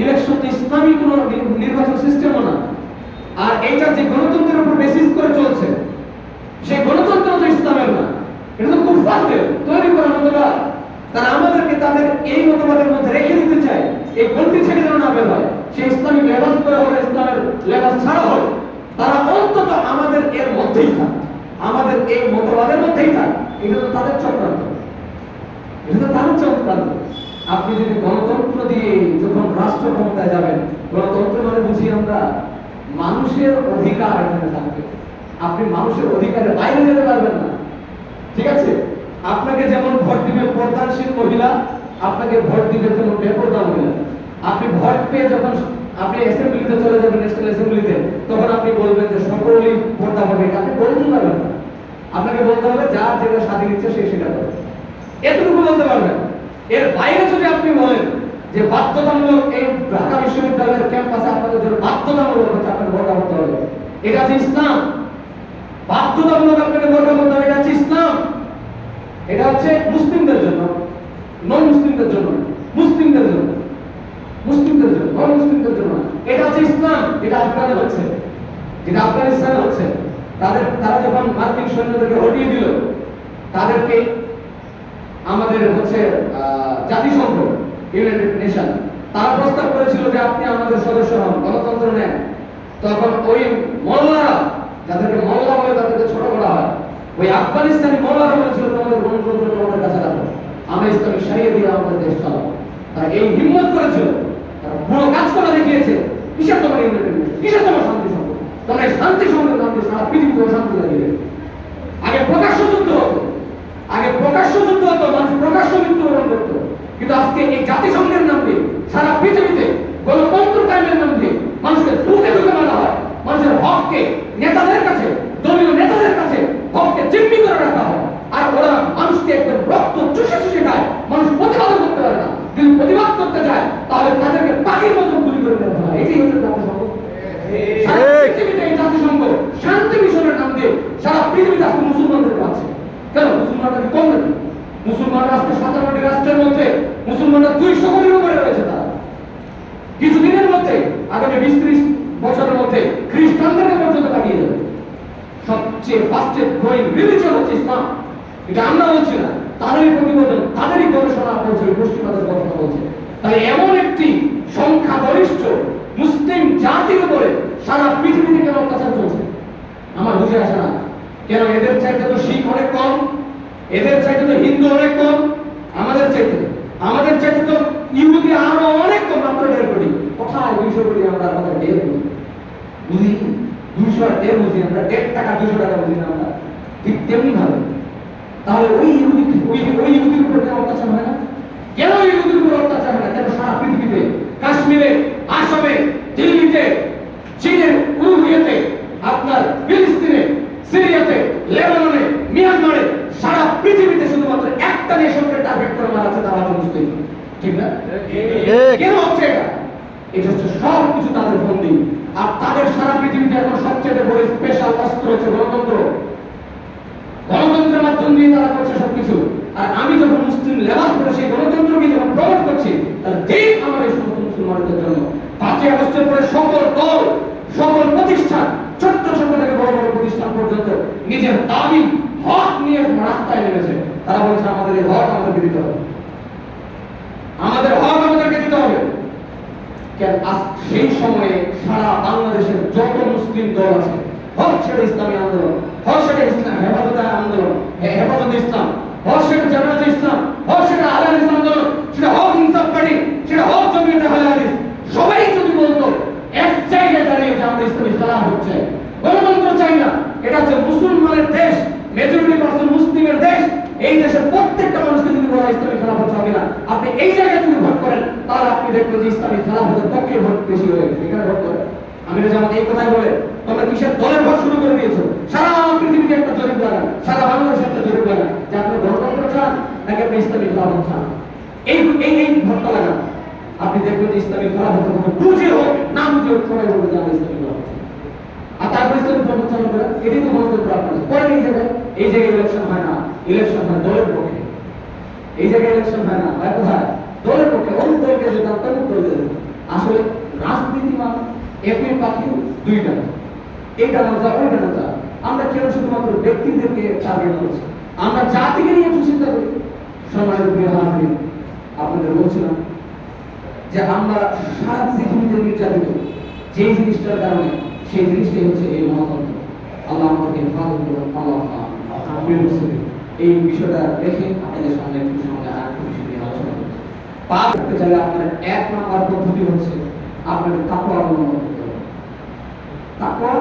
Election তো ইসলামী কোনো নির্বাচন সিস্টেমও না। আর এইটা যে গণতন্ত্রের উপর বেসিস করে চলছে, সেই গণতন্ত্র তো ইসলামের না, এটা তো কুফফারদের তৈরি করা মতবাদ। তারা আমাদেরকে তাদের এই মতবাদের মধ্যে রেখে দিতে চায়, এই গন্ডি থেকে যেন না বের হয়। সেই ইসলামিক লেবাস পরে হলো, ইসলামের লেবাস ছাড়া হলো, তারা অন্তত আমাদের এর মধ্যেই থাক, আমাদের এই মতবাদের মধ্যেই থাক। এটা তো তাদের চক্রান্ত, এটা তো তাদের চক্রান্ত। আপনি যদি গণতন্ত্র দিয়ে যখন রাষ্ট্র ক্ষমতায় যাবেন, গণতন্ত্র মানে বুঝি আমরা মানুষের অধিকার এখানে থাকবে। আপনি মানুষের অধিকারের বাইরে যেতে পারবেন না, ঠিক আছে? আপনাকে যেমন ভোট দিবে প্রধানশীল মহিলা, আপনাকে ভোট দিবে যেমন বেপরদা মহিলা। আপনি ভোট পেয়ে যখন আপনি অ্যাসেম্বলিতে চলে যাবেন, ন্যাশনাল অ্যাসেম্বলিতে, তখন আপনি বলবেন যে সকলেই পর্দা হবে, আপনি বলতেই পারবেন না। আপনাকে বলতে হবে যার যেটা স্বাধীন ইচ্ছে সে সেটা করে, এতটুকু বলতে পারবেন। এর বাইরে যদি আপনি বলেন যে বাধ্যতামূলক এই ঢাকা বিশ্ববিদ্যালয়ের ক্যাম্পাসে আপনাদের জন্য বাধ্যতামূলক হচ্ছে আপনাকে ভোট করতে হবে, এটা হচ্ছে ইসলাম। বাধ্যতামূলক আপনাকে ভোট করতে হবে, এটা হচ্ছে ইসলাম। এটা হচ্ছে মুসলিমদের জন্য, নন মুসলিমদের জন্য, মুসলিমদের জন্য, মুসলিমদের জন্য, নন মুসলিমদের জন্য। এটা হচ্ছে ইসলাম। এটা আফগানে হচ্ছে, যেটা আফগানিস্তানে হচ্ছে। তারা যখন মার্কিন সৈন্যদেরকে হটিয়ে দিল, তাদেরকে আমাদের হচ্ছে জাতিসংঘ, ইউনাইটেড নেশন, তারা প্রস্তাব করেছিল যে আপনি আমাদের সদস্য হন, গণতন্ত্র নেন। তখন ওই মোল্লারা, যাদেরকে মোল্লা বলে তাদেরকে ছোট করা হয়, ওই আফগানিস্তানি মোল্লারা বলেছিল তোমাদের গণতন্ত্র তোমাদের কাছে রাখো, আমরা ইসলামিক শরিয়া দিয়ে আমাদের দেশ চালাবো। তারা এই হিম্মত করেছিল, তারা পুরো কাজ করে দেখিয়েছে। কিসের তোমার ইউনাইটেড নেশন, কিসের তোমার শান্তি সংঘ? তোমরা এই শান্তি সংঘের নাম দিয়ে সারা পৃথিবীতে অশান্তি লাগিয়ে। আগে প্রকাশ্য যুদ্ধ হতো, আগে প্রকাশ্য যুদ্ধ হতো, মানুষ প্রকাশ্য মৃত্যুবরণ করতো। কিন্তু আজকে এই জাতিসংঘের নাম দিয়ে সারা পৃথিবীতে গণতন্ত্র কায়েমের নাম দিয়ে মানুষকে ঢুকে ঢুকে মারা হয়। মানুষের হককে নেতাদের কাছে, দলীয় নেতাদের কাছে হককে জিম্মি করে রাখা হয়। আর ওরা মানুষকে একদম রক্ত চুষে চুষে খায়। মানুষ প্রতিবাদ করতে পারে না, যদি প্রতিবাদ করতে যায় তাহলে তাদেরকে পাখির মতো গুলি করে দেওয়া হয়। এটাই হচ্ছে জাতিসংঘ। সারা পৃথিবীতে এই জাতিসংঘ শান্তি মিশনের নাম দিয়ে সারা পৃথিবীতে আজকে মুসলমানদের আছে। কেন? মুসলমানরা কি কম নাকি? মুসলমানরা আজকে 57টি রাষ্ট্রের মধ্যে মুসলমানরা 200 কোটির উপরে রয়েছে। তারা কিছুদিনের মধ্যে, আগামী 20-30 বছরের মধ্যে খ্রিস্টানদেরকে পর্যন্ত কাটিয়ে যাবে। সবচেয়ে ফাস্টেস্ট গ্রোয়িং রিলিজিয়ন হচ্ছে ইসলাম। এটা আমরা বলছি না, তাদেরই প্রতিবেদন, তাদেরই গবেষণা বলছে, পশ্চিমাদের কথা বলছে। তাই এমন একটি সংখ্যাগরিষ্ঠ মুসলিম জাতির উপরে সারা পৃথিবীতে কেন অত্যাচার চলছে আমার বুঝে আসে না। কেন? এদের চাইতে তো শিখ অনেক কম, এদের চাইতে তো হিন্দু অনেক কম, আমাদের চাইতে তো ইহুদি আরো অনেক কম, মাত্র 1.5 কোটি। কোথায় 200 কোটি? আমরা আমাদের 1.5 কোটি বুঝি, 200 আর 1.5 বুঝি আমরা, 1 টাকা 200 টাকা বুঝি না আমরা, ঠিক তেমনি ভাবে। তাহলে ওই ইহুদির উপর কেন অত্যাচার হয় না? কেন ইহুদির উপর অত্যাচার হয় না? কেন সারা পৃথিবীতে, কাশ্মীরে, আসামে, দিল্লিতে, চীনের উরুগুয়েতে, আপনার ফিলিস্তিনে, সিরিয়াতে, লেবাননে, মিয়ানমারে, সারা পৃথিবীতে শুধুমাত্র একটা নেশনকে টার্গেট করে মারা হচ্ছে, তারা মুসলিম, ঠিক না? কেন হচ্ছে এটা? এটা হচ্ছে সব কিছু তাদের বন্দী। আর তাদের সারা পৃথিবীতে এখন সবচেয়ে বড় স্পেশাল অস্ত্র হচ্ছে গণতন্ত্র। গণতন্ত্রের মাধ্যম দিয়ে তারা করছে সবকিছু। আর আমি যখন মুসলিম লেবাস পরে সেই গণতন্ত্রকে যখন প্রমোট করছি, তাহলে ঠিক আমার এই সমস্ত মুসলমানদের জন্য 5ই আগস্টের পরে সকল দল, সকল প্রতিষ্ঠান, ছোট্ট ছোট্ট থেকে বড় বড় প্রতিষ্ঠান পর্যন্ত নিজের দাবি, হক নিয়ে রাস্তায় নেমেছে। তারা বলছে আমাদের এই হক আমাদেরকে দিতে হবে, আমাদের হক আমাদেরকে দিতে হবে। সেই সময়ে সারা বাংলাদেশের যত মুসলিম দল আছে, হোক সেটা ইসলামী আন্দোলন, হোক সেটা ইসলাম হেফাজতে আন্দোলন, হেফাজতে ইসলাম, হোক সেটা জামায়াতে ইসলাম, হোক সেটা আহলে হাদিস আন্দোলন, সেটা হোক ইনসাফ পার্টি, সেটা হোক জমিয়তে আহলে হাদিস, সবাই যদি বলতো এক জায়গায় দাঁড়িয়ে যে আমরা ইসলামী খেলাফত চাই, গণতন্ত্র চাই না, এটা হচ্ছে মুসলমানের দেশ, মেজরিটি পার্সেন্ট মুসলিমের দেশ, এই দেশের প্রত্যেকটা মানুষকে যদি বলা ইসলামী খেলাফত চাই না, আপনি এই জায়গায় যদি ভোট করেন, তাহলে আপনি দেখবেন যে ইসলামী খেলাফতের পক্ষে ভোট বেশি হয়ে গেছে। এখানে ভোট করেন। আমি জামাত এই কথাই বলে তোমরা কিসের দলের ভোট শুরু করে দিয়েছো? সারা পৃথিবীতে একটা জরিপ লাগান, সারা বাংলাদেশে একটা জরিপ লাগান যে আপনি গণতন্ত্র চান নাকি আপনি ইসলামী খেলাফত চান। এই ভোটটা লাগান, আপনি দেখবেন যে ইসলামী খেলাফতের ভোট বুঝে হোক না বুঝে হোক সবাই বলবে যে আমরা ইসলামী খেলাফত চাই। আর তারপর ইসলামী খেলাফত চালু করেন, এটাই তো গণতন্ত্র আপনাদের। পরে এই জায়গায় ইলেকশন হয় না, ইলেকশন হয় দলের পক্ষে। এই জায়গায় ইলেকশন হয় না, কোথায়? দলের পক্ষে। অমুক দলকে যেতাম তমুক দলকে যেতাম। আসলে একই পাখি দুই ডানা, এই ডানাটা ওই ডানাটা। আমরা কেন শুধুমাত্র ব্যক্তিদেরকে টার্গেট করছি? আমরা জাতিকে নিয়ে একটু চিন্তা করি। সম্মানিত প্রিয় হাজির, আপনাদের বলছিলাম যে আমরা সারা পৃথিবীতে নির্যাতিত যেই জিনিসটার কারণে, সেই জিনিসটাই হচ্ছে এই গণতন্ত্র। আল্লাহ আমাদেরকে হেফাজত করুন। আল্লাহ এই বিষয়টা দেখে আপনাদের সামনে একটু সঙ্গে আর একটু বিষয় নিয়ে আলোচনা করছি। পাপ করতে চাইলে আপনার এক নাম্বার পদ্ধতি হচ্ছে আপনাদের তাকওয়া অবলম্বন করতে হবে। তাকওয়া